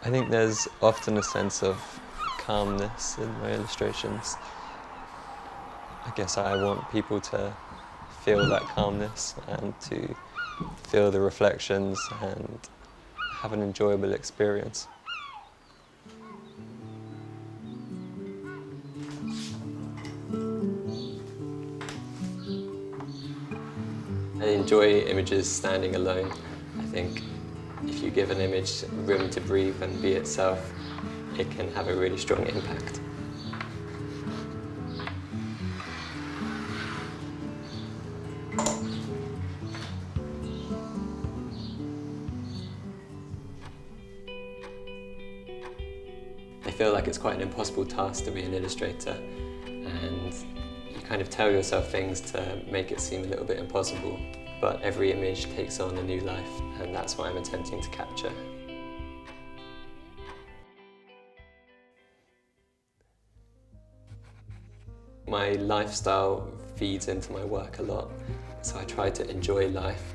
I think there's often a sense of calmness in my illustrations. I guess I want people to feel that calmness and to feel the reflections and have an enjoyable experience. I enjoy images standing alone. I think if you give an image room to breathe and be itself, it can have a really strong impact. I feel like it's quite an impossible task to be an illustrator, and you kind of tell yourself things to make it seem a little bit impossible, but every image takes on a new life, and that's what I'm attempting to capture. My lifestyle feeds into my work a lot, so I try to enjoy life.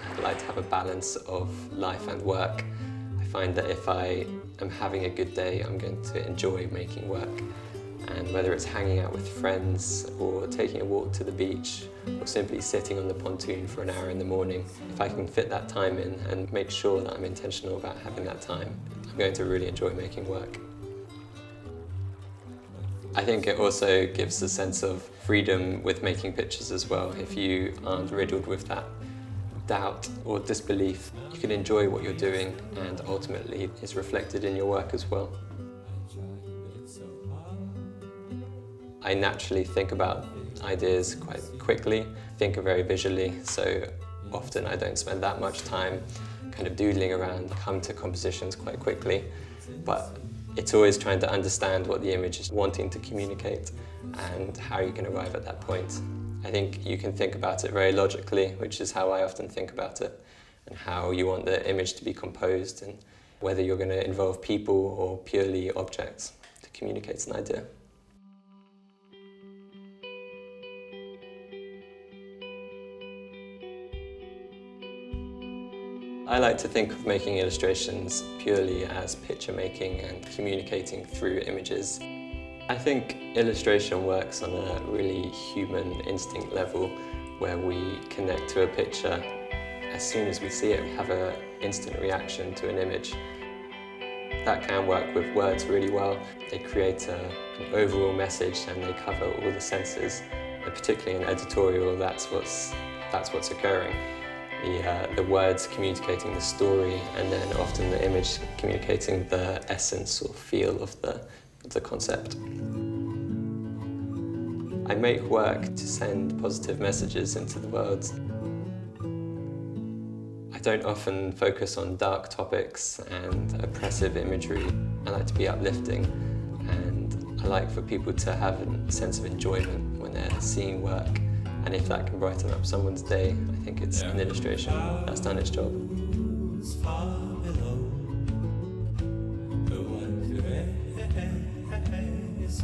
I like to have a balance of life and work. I find that if I am having a good day, I'm going to enjoy making work. And whether it's hanging out with friends or taking a walk to the beach or simply sitting on the pontoon for an hour in the morning, if I can fit that time in and make sure that I'm intentional about having that time, I'm going to really enjoy making work. I think it also gives a sense of freedom with making pictures as well. If you aren't riddled with that doubt or disbelief, you can enjoy what you're doing, and ultimately it's reflected in your work as well. I naturally think about ideas quite quickly, think very visually, so often I don't spend that much time kind of doodling around, come to compositions quite quickly, but it's always trying to understand what the image is wanting to communicate and how you can arrive at that point. I think you can think about it very logically, which is how I often think about it, and how you want the image to be composed, and whether you're going to involve people or purely objects to communicate an idea. I like to think of making illustrations purely as picture making and communicating through images. I think illustration works on a really human instinct level, where we connect to a picture. As soon as we see it, we have an instant reaction to an image. That can work with words really well. They create an overall message and they cover all the senses. And particularly in editorial, that's what's occurring. The words communicating the story, and then often the image communicating the essence or feel of the concept. I make work to send positive messages into the world. I don't often focus on dark topics and oppressive imagery. I like to be uplifting, and I like for people to have a sense of enjoyment when they're seeing work. And if that can brighten up someone's day, I think it's an illustration that's done its job. The one who is